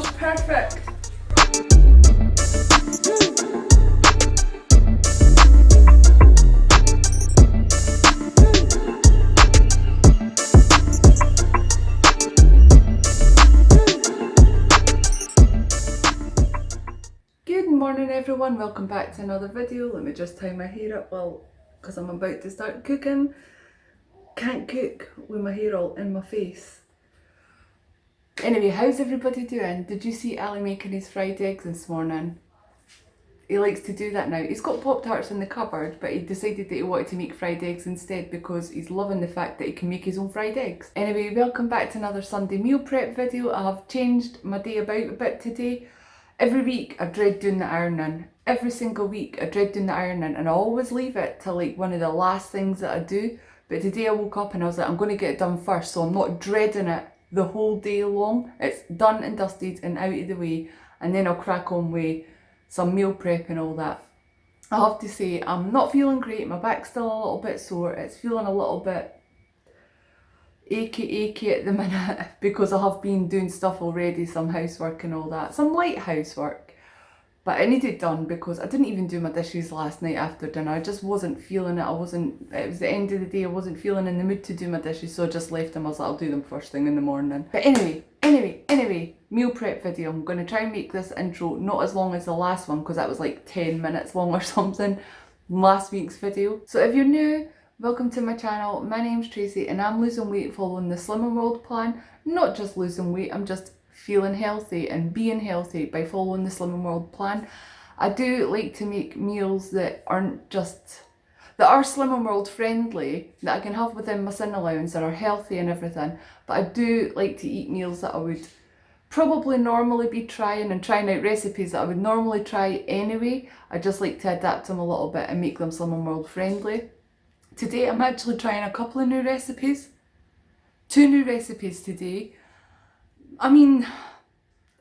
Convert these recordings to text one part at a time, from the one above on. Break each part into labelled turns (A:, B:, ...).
A: smells perfect. Good morning everyone, welcome back to another video. Let me just tie my hair up, well, because I'm about to start cooking. Can't cook with my hair all in my face. Anyway, how's everybody doing? Did you see Ali making his fried eggs this morning? He likes to do that now. He's got Pop-Tarts in the cupboard, but he decided that he wanted to make fried eggs instead because he's loving the fact that he can make his own fried eggs. Anyway, welcome back to another Sunday meal prep video. I have changed my day about a bit today. Every week I dread doing the ironing. Every single week I dread doing the ironing, and I always leave it to like one of the last things that I do. But today I woke up and I was like, I'm going to get it done first, so I'm not dreading it the whole day long. It's done and dusted and out of the way, and then I'll crack on with some meal prep and all that. I have to say, I'm not feeling great. My back's still a little bit sore. It's feeling a little bit achy at the minute because I have been doing stuff already, some housework and all that, some light housework, but I need it done because I didn't even do my dishes last night after dinner. I just wasn't feeling it. It was the end of the day. I wasn't feeling in the mood to do my dishes, so I just left them. I was like, I'll do them first thing in the morning. But anyway, meal prep video. I'm going to try and make this intro not as long as the last one because that was like 10 minutes long or something, last week's video. So if you're new, welcome to my channel. My name's Tracy and I'm losing weight following the Slimming World plan. Not just losing weight, I'm just feeling healthy and being healthy by following the Slimming World plan. I do like to make meals that are Slimming World friendly, that I can have within my sin allowance, that are healthy and everything, but I do like to eat meals that I would probably normally be trying out recipes that I would normally try anyway. I just like to adapt them a little bit and make them Slimming World friendly. Today I'm actually trying a couple of new recipes. 2 new recipes today. I mean,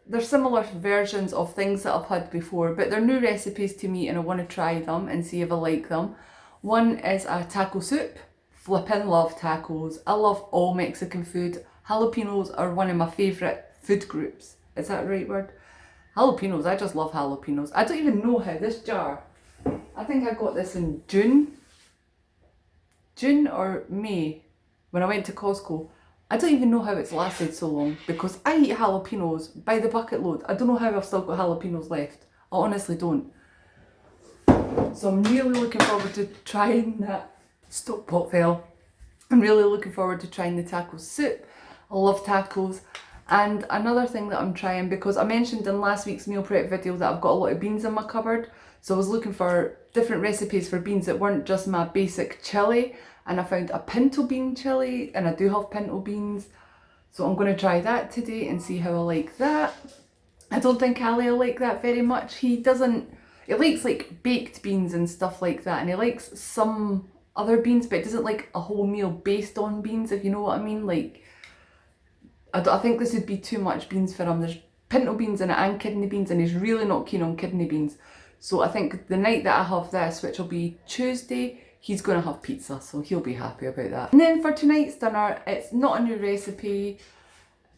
A: they're similar versions of things that I've had before, but they're new recipes to me and I want to try them and see if I like them. One is a taco soup. Flippin' love tacos. I love all Mexican food. Jalapenos are one of my favourite food groups. Is that the right word? Jalapenos, I just love jalapenos. I don't even know how this jar, I think I got this in June or May when I went to Costco. I don't even know how it's lasted so long because I eat jalapenos by the bucket load. I don't know how I've still got jalapenos left. I honestly don't. So I'm really looking forward to trying that. Stop, pot fell. I'm really looking forward to trying the taco soup. I love tacos. And another thing that I'm trying, because I mentioned in last week's meal prep video that I've got a lot of beans in my cupboard. So I was looking for different recipes for beans that weren't just my basic chili. And I found a pinto bean chili, and I do have pinto beans. So I'm going to try that today and see how I like that. I don't think Ali will like that very much. He likes like baked beans and stuff like that. And he likes some other beans, but he doesn't like a whole meal based on beans, if you know what I mean. Like, I think this would be too much beans for him. There's pinto beans in it and kidney beans, and he's really not keen on kidney beans. So I think the night that I have this, which will be Tuesday, he's going to have pizza, so he'll be happy about that. And then for tonight's dinner, it's not a new recipe.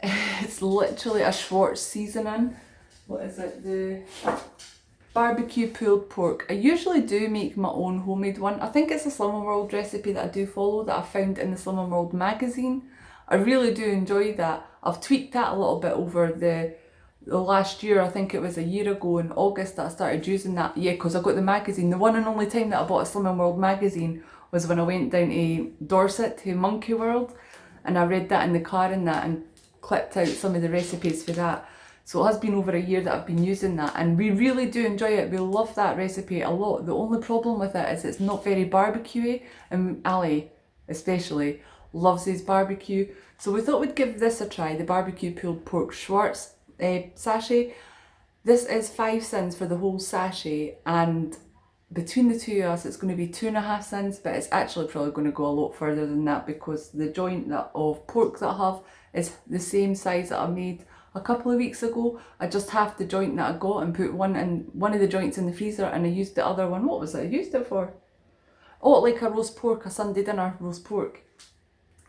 A: It's literally a Schwartz seasoning. What is it? The barbecue pulled pork. I usually do make my own homemade one. I think it's a Slimming World recipe that I do follow that I found in the Slimming World magazine. I really do enjoy that. I've tweaked that a little bit over the last year. I think it was a year ago in August that I started using that. Yeah, because I got the magazine. The one and only time that I bought a Slimming World magazine was when I went down to Dorset to Monkey World, and I read that in the car and clipped out some of the recipes for that. So it has been over a year that I've been using that, and we really do enjoy it. We love that recipe a lot. The only problem with it is it's not very barbecue-y, and Ali especially loves his barbecue. So we thought we'd give this a try, the barbecue pulled pork Schwartz sachet. This is 5 cents for the whole sachet, and between the two of us it's going to be 2.5 cents, but it's actually probably going to go a lot further than that because the joint of pork that I have is the same size that I made a couple of weeks ago. I just halved the joint that I got and put one of the joints in the freezer, and I used the other one. What was it I used it for? Oh, like a roast pork, a Sunday dinner roast pork.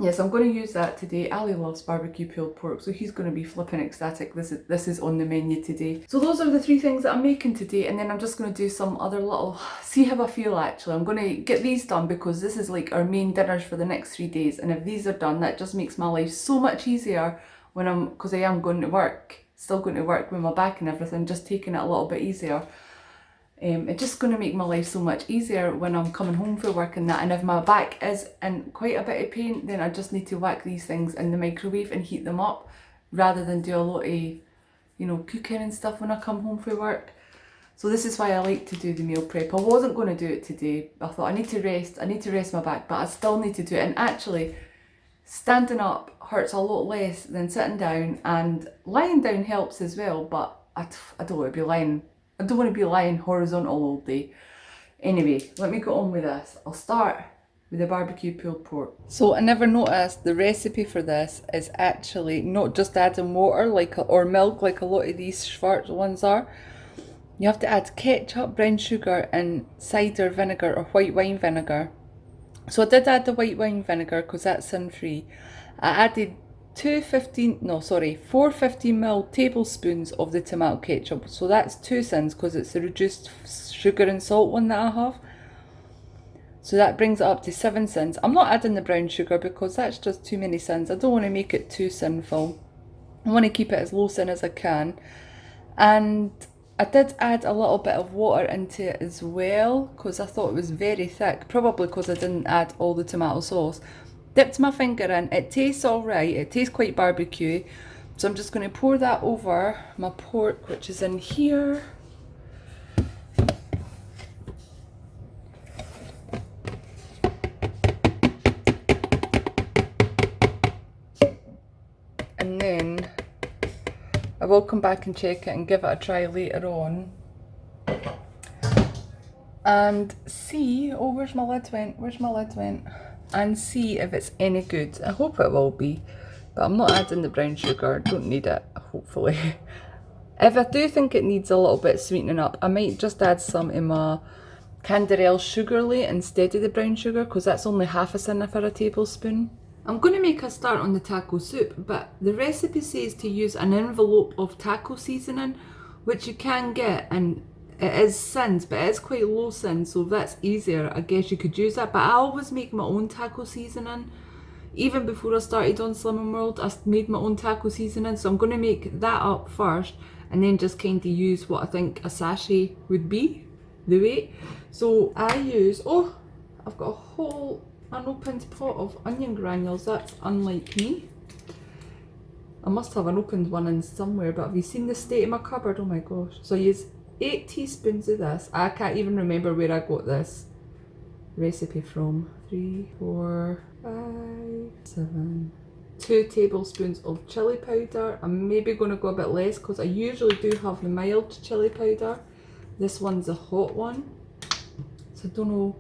A: Yes, I'm going to use that today. Ali loves barbecue pulled pork, so he's going to be flipping ecstatic. This is on the menu today. So those are the 3 things that I'm making today, and then I'm just going to do some other little, see how I feel actually. I'm going to get these done because this is like our main dinners for the next 3 days, and if these are done, that just makes my life so much easier when because I am going to work, still going to work with my back and everything, just taking it a little bit easier. It's just going to make my life so much easier when I'm coming home from work and that. And if my back is in quite a bit of pain, then I just need to whack these things in the microwave and heat them up rather than do a lot of, you know, cooking and stuff when I come home from work. So this is why I like to do the meal prep. I wasn't going to do it today. I thought I need to rest my back, but I still need to do it. And actually, standing up hurts a lot less than sitting down, and lying down helps as well, but I don't want to be lying. I don't want to be lying horizontal all day. Anyway, let me get on with this. I'll start with the barbecue pulled pork. So I never noticed the recipe for this is actually not just adding water or milk like a lot of these Schwartz ones are. You have to add ketchup, brown sugar and cider vinegar or white wine vinegar. So I did add the white wine vinegar because that's sin free. I added 4 15ml tablespoons of the tomato ketchup. So that's 2 sins because it's the reduced sugar and salt one that I have. So that brings it up to 7 sins. I'm not adding the brown sugar because that's just too many sins. I don't want to make it too sinful. I want to keep it as low sin as I can. And I did add a little bit of water into it as well because I thought it was very thick. Probably because I didn't add all the tomato sauce. Dipped my finger in, it tastes alright, it tastes quite barbecue. So I'm just going to pour that over my pork, which is in here. And then I will come back and check it and give it a try later on. And see, oh, where's my lid went? And see if it's any good. I hope it will be, but I'm not adding the brown sugar. Don't need it, hopefully. If I do think it needs a little bit sweetening up, I might just add some in my Canderel Sugarly instead of the brown sugar because that's only half a sin for a tablespoon. I'm going to make a start on the taco soup, but the recipe says to use an envelope of taco seasoning, which you can get, and it is sins, but it is quite low sin, so if that's easier, I guess you could use that. But I always make my own taco seasoning. Even before I started on Slimming World, I made my own taco seasoning, so I'm going to make that up first, and then just kind of use what I think a sachet would be, the weight. So I use, oh, I've got a whole unopened pot of onion granules. That's unlike me. I must have an opened one in somewhere, but have you seen the state of my cupboard? Oh my gosh. So I use 8 teaspoons of this. I can't even remember where I got this recipe from. 3, 4, 5, 7. 2 tablespoons of chili powder. I'm maybe going to go a bit less because I usually do have the mild chili powder. This one's a hot one, so I don't know.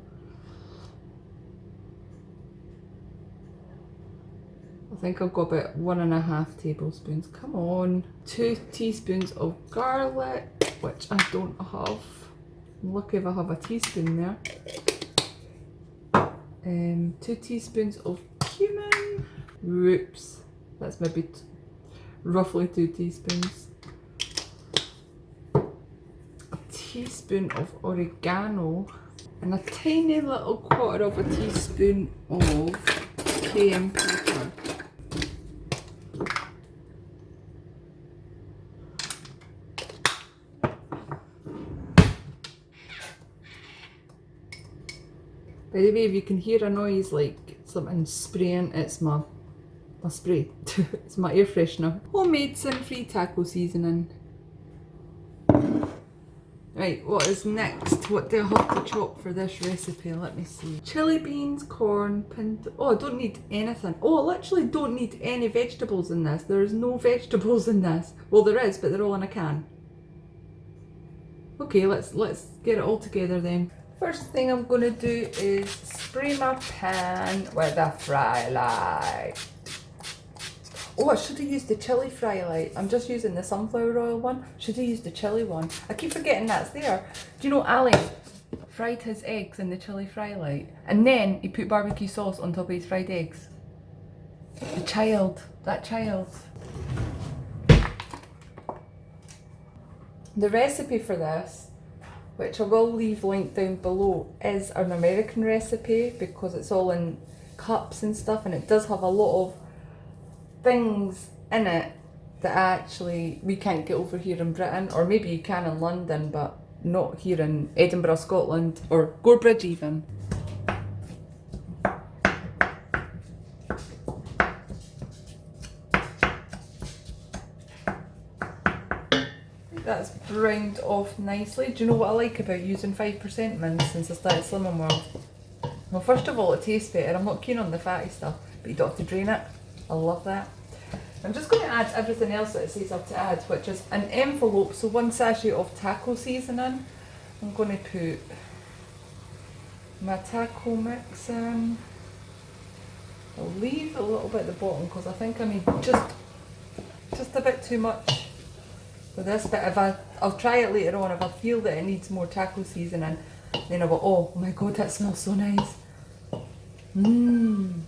A: I think I'll go about 1.5 tablespoons. Come on. 2 teaspoons of garlic, which I don't have. I'm lucky if I have a teaspoon there. 2 teaspoons of cumin. Whoops. That's maybe roughly 2 teaspoons. A teaspoon of oregano. And a tiny little 1/4 teaspoon of cayenne pepper. By the way, if you can hear a noise like something spraying, it's my spray. It's my air freshener. Homemade sin-free taco seasoning. Right, what is next? What do I have to chop for this recipe? Let me see. Chili beans, corn, pinto. Oh, I don't need anything. Oh, I literally don't need any vegetables in this. There is no vegetables in this. Well, there is, but they're all in a can. Okay, let's get it all together then. First thing I'm going to do is spray my pan with a fry light. Oh, I should have used the chili fry light. I'm just using the sunflower oil one. Should have used the chili one. I keep forgetting that's there. Do you know Ali fried his eggs in the chili fry light? And then he put barbecue sauce on top of his fried eggs. child. That child. The recipe for this, which I will leave linked down below, is an American recipe because it's all in cups and stuff, and it does have a lot of things in it that actually we can't get over here in Britain, or maybe you can in London, but not here in Edinburgh, Scotland, or Gorebridge even. That's browned off nicely. Do you know what I like about using 5% mince since I started Slimming World? Well, first of all, it tastes better. I'm not keen on the fatty stuff, but you don't have to drain it. I love that. I'm just going to add everything else that it says I have to add, which is an envelope, so 1 sachet of taco seasoning. I'm going to put my taco mix in. I'll leave a little bit at the bottom because I think I need just a bit too much for this, but I'll try it later on. If I feel that it needs more taco seasoning, then I'll go, oh my god, that smells so nice. Mmm.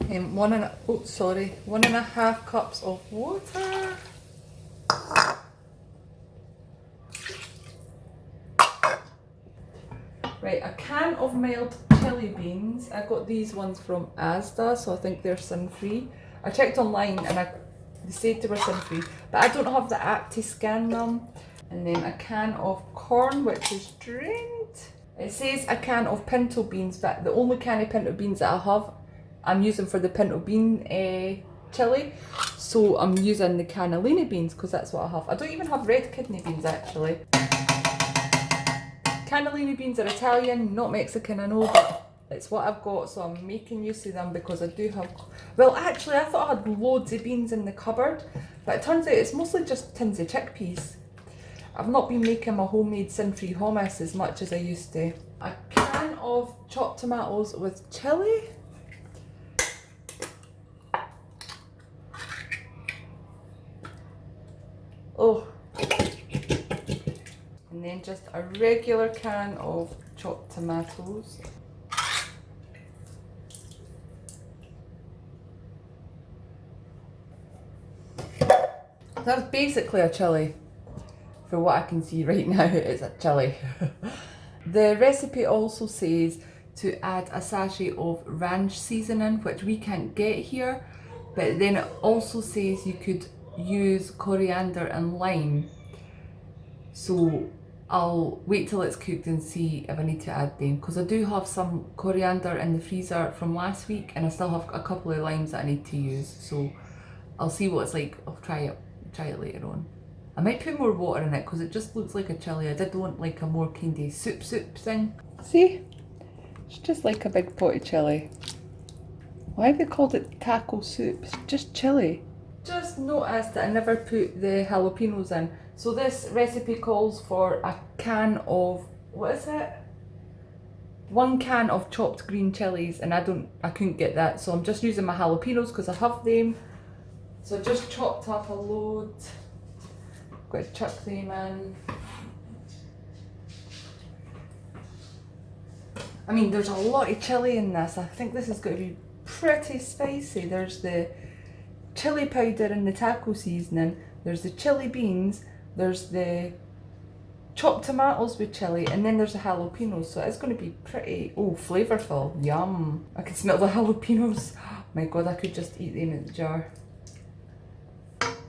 A: And 1.5 cups of water. Right, a can of mild chili beans. I got these ones from Asda, so I think they're sin-free. I checked online and they said they were sin-free, but I don't have the app to scan them. And then a can of corn, which is drained. It says a can of pinto beans, but the only can of pinto beans that I have, I'm using for the pinto bean chili. So I'm using the cannellini beans because that's what I have. I don't even have red kidney beans actually. Cannellini beans are Italian, not Mexican, I know, but it's what I've got, so I'm making use of them because I do have... Well, actually, I thought I had loads of beans in the cupboard, but it turns out it's mostly just tins of chickpeas. I've not been making my homemade sin-free hummus as much as I used to. A can of chopped tomatoes with chilli. Oh. And then just a regular can of chopped tomatoes. That's basically a chilli. For what I can see right now, it's a chilli. The recipe also says to add a sachet of ranch seasoning, which we can't get here, but then it also says you could use coriander and lime. So I'll wait till it's cooked and see if I need to add them, because I do have some coriander in the freezer from last week and I still have a couple of limes that I need to use, so I'll see what it's like. I'll try it later on. I might put more water in it because it just looks like a chilli. I did want like a more kind of soup thing. See? It's just like a big pot of chilli. Why have they called it taco soup? It's just chilli. Just noticed that I never put the jalapenos in. So this recipe calls for a can of, what is it? 1 can of chopped green chilies, and I couldn't get that, so I'm just using my jalapenos because I have them. So I just chopped up a load. Got to chuck them in. I mean, there's a lot of chilli in this. I think this is going to be pretty spicy. There's the chili powder and the taco seasoning. There's the chili beans. There's the chopped tomatoes with chili, and then there's the jalapenos. So it's going to be pretty, flavourful. Yum! I can smell the jalapenos. My god, I could just eat them in the jar.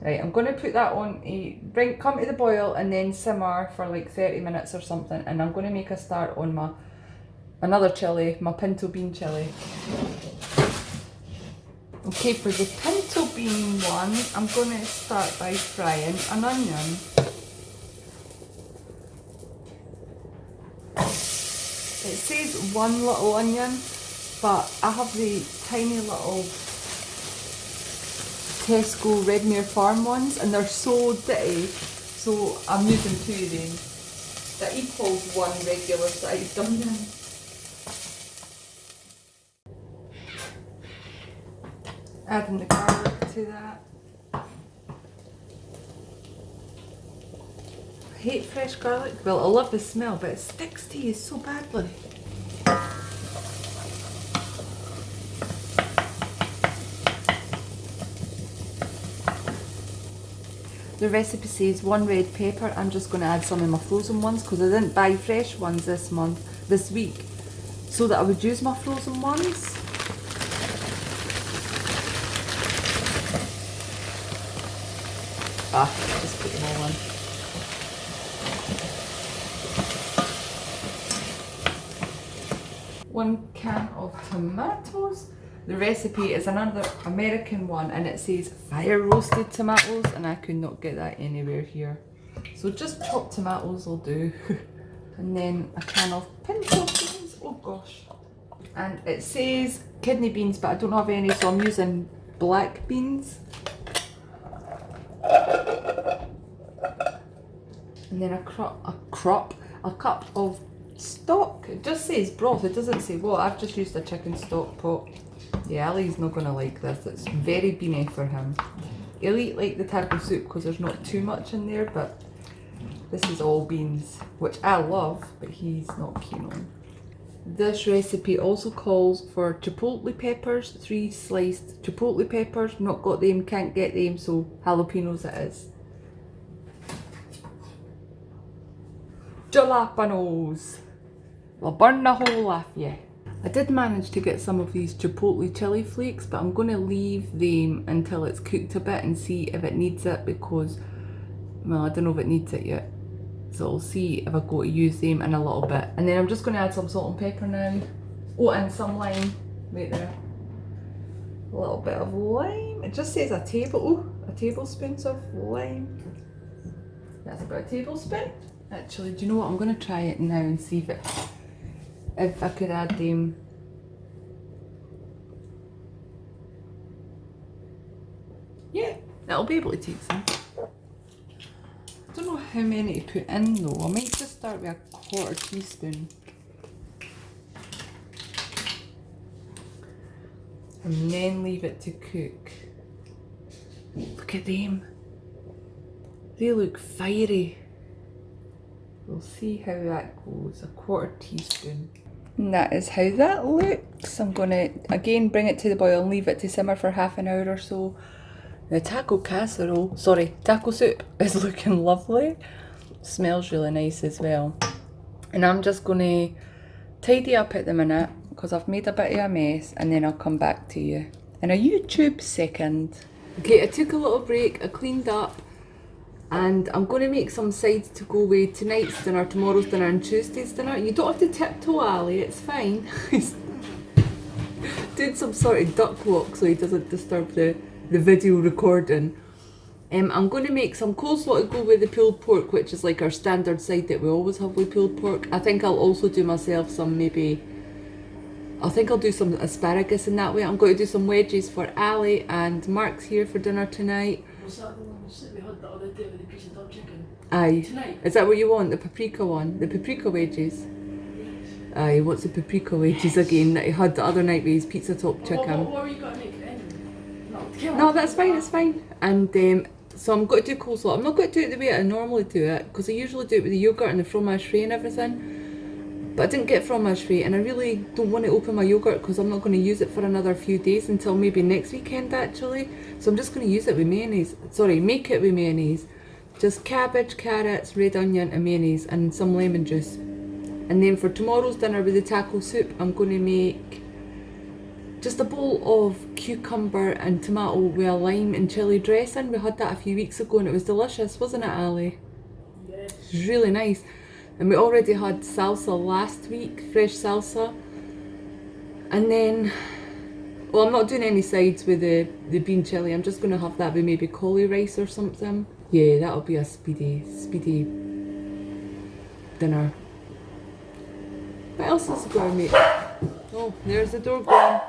A: Right, I'm going to put that on come to the boil and then simmer for like 30 minutes or something, and I'm going to make a start on another chilli, my pinto bean chilli. Okay, for the pinto bean one, I'm going to start by frying an onion. It says 1 little onion, but I have the tiny little Tesco Redmere Farm ones, and they're so ditty, so I'm using 2 of them. That equals 1 regular sized onion. Adding the garlic to that. I hate fresh garlic. Well, I love the smell, but it sticks to you so badly. The recipe says 1 red pepper. I'm just going to add some of my frozen ones because I didn't buy fresh ones this week, so that I would use my frozen ones. Just put them all in. One can of tomatoes. The recipe is another American one and it says fire roasted tomatoes, and I could not get that anywhere here. So just chopped tomatoes will do. And then a can of pinto beans. Oh gosh. And it says kidney beans, but I don't have any, so I'm using black beans. And then a cup of stock. It just says broth, it doesn't say what. I've just used a chicken stock pot. Yeah, Ali's not gonna like this. It's very beany for him. He'll eat like the taco soup because there's not too much in there, but this is all beans, which I love, but he's not keen on. This recipe also calls for chipotle peppers, 3 sliced chipotle peppers. Not got them, can't get them, so jalapenos it is. Jalapenos. We'll burn the whole off you. I did manage to get some of these chipotle chili flakes, but I'm going to leave them until it's cooked a bit and see if it needs it, because, well, I don't know if it needs it yet. So I'll see if I go to use them in a little bit. And then I'm just going to add some salt and pepper now. Oh, and some lime. Right there. A little bit of lime. It just says a tablespoon of lime. That's about a tablespoon. Actually, do you know what? I'm going to try it now and see if I could add them. Yeah, that'll be able to take some. I don't know how many to put in though. I might just start with a 1/4 teaspoon. And then leave it to cook. Look at them. They look fiery. We'll see how that goes. A 1/4 teaspoon. And that is how that looks. I'm going to again bring it to the boil and leave it to simmer for half an hour or so. The taco soup is looking lovely. Smells really nice as well. And I'm just going to tidy up at the minute because I've made a bit of a mess, and then I'll come back to you in a YouTube second. Okay, I took a little break, I cleaned up, and I'm going to make some sides to go with tonight's dinner, tomorrow's dinner and Tuesday's dinner. You don't have to tiptoe, Ali, it's fine. He's doing some sort of duck walk so he doesn't disturb the video recording. I'm going to make some coleslaw to go with the pulled pork, which is like our standard side that we always have with pulled pork. I think I'll also do myself some I think I'll do some asparagus in that way. I'm going to do some wedges for Ali, and Mark's here for dinner tonight.
B: Was that the ones that we had the other day with the piece of dog chicken?
A: Aye.
B: Tonight?
A: Is that what you want? The paprika one? The paprika wedges?
B: Yes.
A: Aye, what's the paprika wedges again that he had the other night with his pizza top chicken?
B: What were you going to make anyway?
A: No, that's fine, it's fine. And so I'm going to do coleslaw. I'm not going to do it the way I normally do it, because I usually do it with the yogurt and the fromage frais and everything. But I didn't get fromage frais, and I really don't want to open my yogurt because I'm not going to use it for another few days until maybe next weekend actually. So I'm just going to use it with mayonnaise. Sorry, make it with mayonnaise. Just cabbage, carrots, red onion and mayonnaise and some lemon juice. And then for tomorrow's dinner with the taco soup, I'm going to make just a bowl of cucumber and tomato with a lime and chilli dressing. We had that a few weeks ago and it was delicious, wasn't it, Ali?
B: Yes.
A: It was really nice. And we already had salsa last week, fresh salsa. And then, well, I'm not doing any sides with the bean chilli. I'm just going to have that with maybe cauli rice or something. Yeah, that'll be a speedy dinner. What else is going to make? Oh, there's the door going.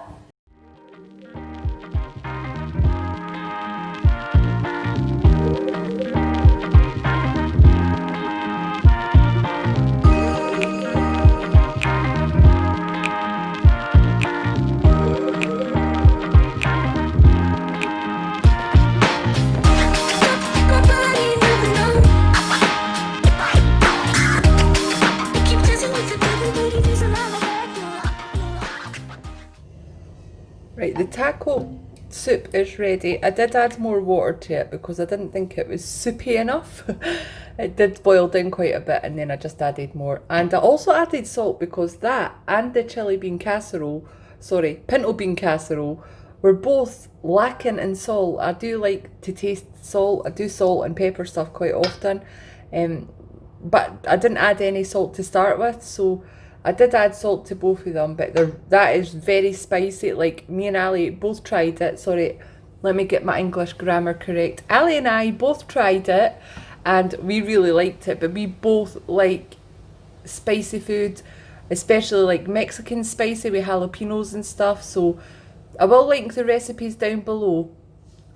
A: Right, the taco soup is ready. I did add more water to it because I didn't think it was soupy enough. It did boil down quite a bit, and then I just added more. And I also added salt because that and the pinto bean casserole were both lacking in salt. I do like to taste salt. I do salt and pepper stuff quite often. But I didn't add any salt to start with, so I did add salt to both of them, but that is very spicy. Like, me and Ali both tried it. Sorry, let me get my English grammar correct. Ali and I both tried it, and we really liked it, but we both like spicy food, especially like Mexican spicy with jalapenos and stuff, so I will link the recipes down below.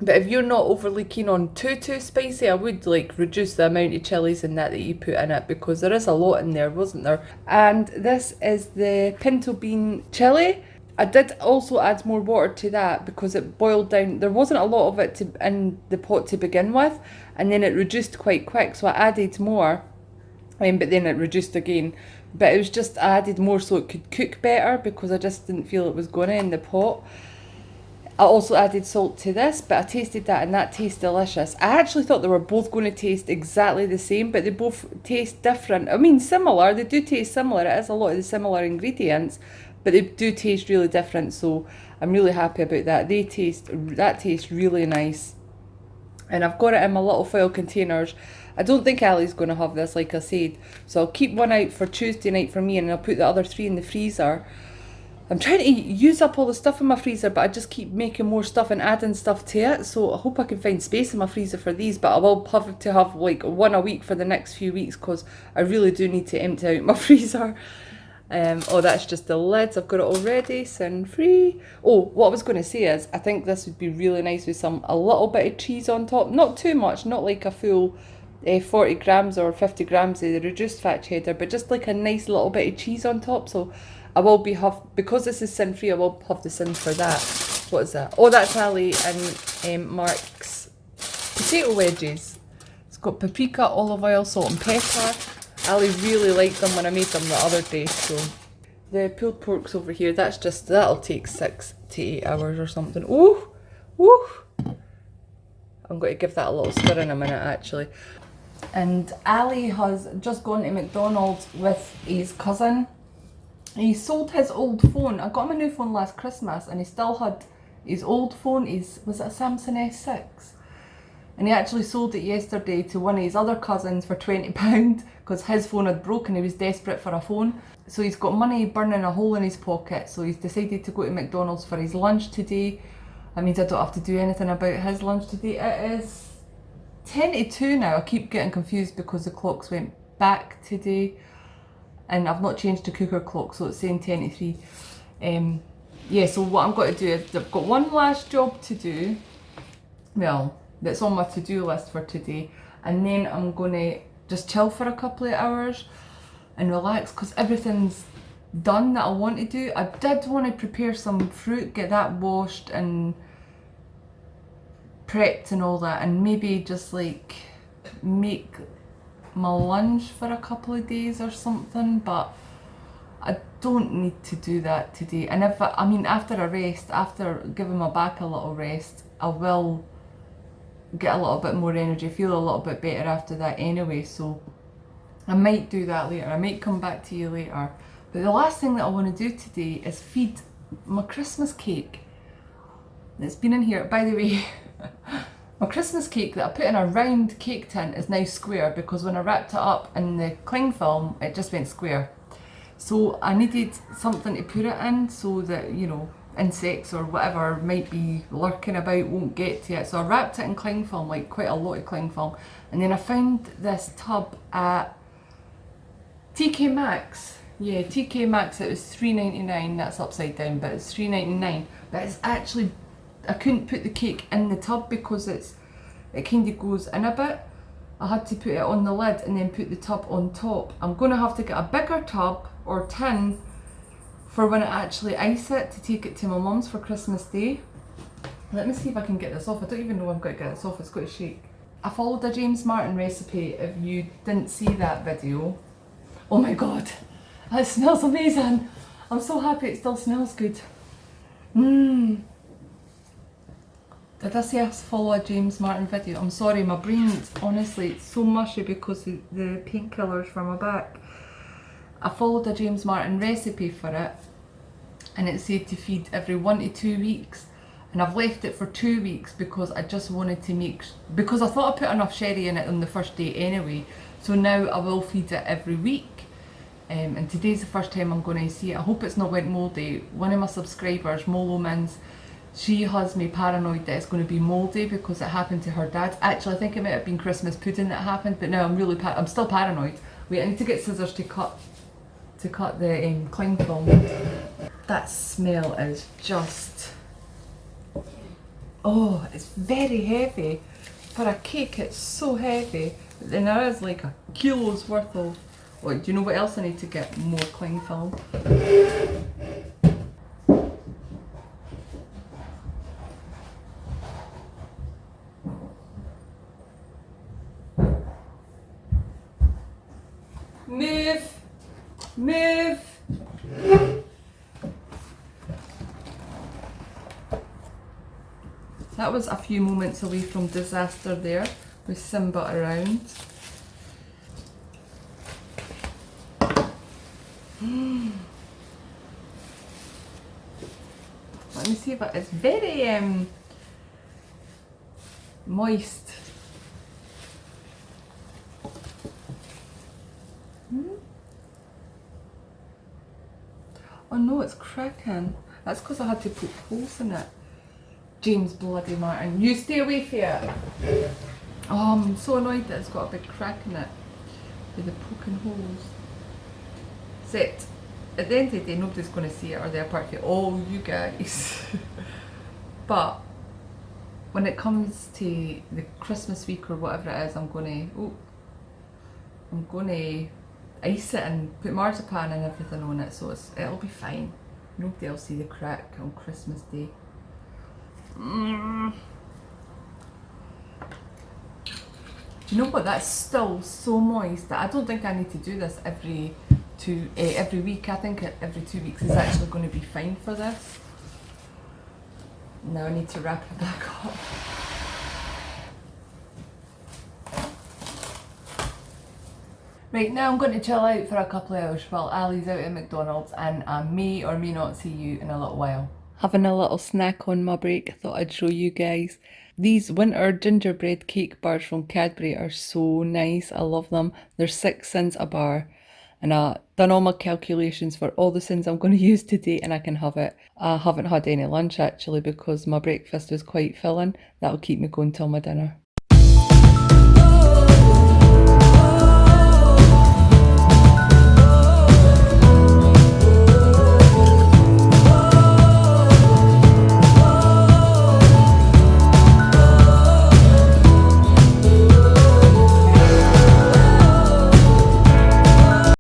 A: But if you're not overly keen on too spicy, I would like reduce the amount of chilies and that you put in it, because there is a lot in there, wasn't there? And this is the pinto bean chili. I did also add more water to that because it boiled down. There wasn't a lot of it in the pot to begin with, and then it reduced quite quick, so I added more, but then it reduced again. But it was just, I added more so it could cook better because I just didn't feel it was going in the pot. I also added salt to this, but I tasted that and that tastes delicious. I actually thought they were both going to taste exactly the same, but they both taste different. I mean, similar, they do taste similar. It is a lot of the similar ingredients, but they do taste really different, so I'm really happy about that. That tastes really nice. And I've got it in my little foil containers. I don't think Ali's going to have this, like I said, so I'll keep one out for Tuesday night for me, and I'll put the other 3 in the freezer. I'm trying to use up all the stuff in my freezer, but I just keep making more stuff and adding stuff to it, so I hope I can find space in my freezer for these, but I will have to have like one a week for the next few weeks because I really do need to empty out my freezer. Oh, that's just the lids. I've got it already, sin free. Oh, what I was going to say is, I think this would be really nice with a little bit of cheese on top. Not too much, not like a full 40 grams or 50 grams of the reduced fat cheddar, but just like a nice little bit of cheese on top. So I will because this is sin free, I will have the sin for that. What is that? Oh, that's Ali and Mark's potato wedges. It's got paprika, olive oil, salt and pepper. Ali really liked them when I made them the other day. So the pulled pork's over here. That'll take 6 to 8 hours or something. Ooh, woo! I'm going to give that a little stir in a minute actually. And Ali has just gone to McDonald's with his cousin. He sold his old phone. I got him a new phone last Christmas, and he still had his old phone. Was it a Samsung S6? And he actually sold it yesterday to one of his other cousins for £20 because his phone had broken. He was desperate for a phone. So he's got money burning a hole in his pocket. So he's decided to go to McDonald's for his lunch today. That means I don't have to do anything about his lunch today. It is 10 to 2 now. I keep getting confused because the clocks went back today. And I've not changed the cooker clock, so it's saying 10 to 3. Yeah, so what I'm going to do is, I've got one last job to do. Well, that's on my to-do list for today. And then I'm going to just chill for a couple of hours and relax, because everything's done that I want to do. I did want to prepare some fruit, get that washed and prepped and all that, and maybe just like make my lunch for a couple of days or something, but I don't need to do that today. And after a rest, after giving my back a little rest, I will get a little bit more energy, feel a little bit better after that anyway, so I might do that later. I might come back to you later. But the last thing that I want to do today is feed my Christmas cake that's been in here. By the way, my Christmas cake that I put in a round cake tin is now square because when I wrapped it up in the cling film, it just went square. So I needed something to put it in so that, you know, insects or whatever might be lurking about won't get to it. So I wrapped it in cling film, like quite a lot of cling film. And then I found this tub at TK Maxx. Yeah, TK Maxx, it was $3.99. That's upside down, but it's $3.99. But it's actually, I couldn't put the cake in the tub because it kind of goes in a bit. I had to put it on the lid and then put the tub on top. I'm going to have to get a bigger tub or tin for when I actually ice it to take it to my mum's for Christmas Day. Let me see if I can get this off. I don't even know if I'm going to get this off. It's going to shake. I followed a James Martin recipe. If you didn't see that video, oh my god, it smells amazing. I'm so happy it still smells good. Did I say I follow a James Martin video? I'm sorry, my brain's honestly so mushy because of the painkillers for my back. I followed a James Martin recipe for it and it said to feed every 1 to 2 weeks, and I've left it for 2 weeks because I just wanted to make, because I thought I put enough sherry in it on the first day anyway, so now I will feed it every week. And today's the first time I'm going to see it. I hope it's not went mouldy. One of my subscribers, Molo Mins, she has me paranoid that it's going to be mouldy because it happened to her dad. Actually, I think it might have been Christmas pudding that happened, but now I'm still paranoid. Wait, I need to get scissors to cut the cling film. That smell is just, oh, it's very heavy. For a cake, it's so heavy. But then there is like a kilo's worth of, well, do you know what else I need to get? More cling film. Move! Move! That was a few moments away from disaster there with Simba around. Let me see if it's very moist. Oh no, it's cracking. That's because I had to put holes in it. James bloody Martin, you stay away from it. Oh, I'm so annoyed that it's got a big crack in it with the poking holes. Set. At the end of the day, nobody's going to see it, are they, apart from all you guys. But when it comes to the Christmas week or whatever it is, I'm going to ice it and put marzipan and everything on it, so it'll be fine. Nobody will see the crack on Christmas Day. Do you know what? That's still so moist that I don't think I need to do this every week. I think every 2 weeks is actually going to be fine for this. Now I need to wrap it back up. Right, now I'm going to chill out for a couple of hours while Ali's out at McDonald's, and I may or may not see you in a little while. Having a little snack on my break, thought I'd show you guys. These winter gingerbread cake bars from Cadbury are so nice. I love them. They're 6 cents a bar. And I've done all my calculations for all the cents I'm going to use today, and I can have it. I haven't had any lunch actually because my breakfast was quite filling. That'll keep me going till my dinner.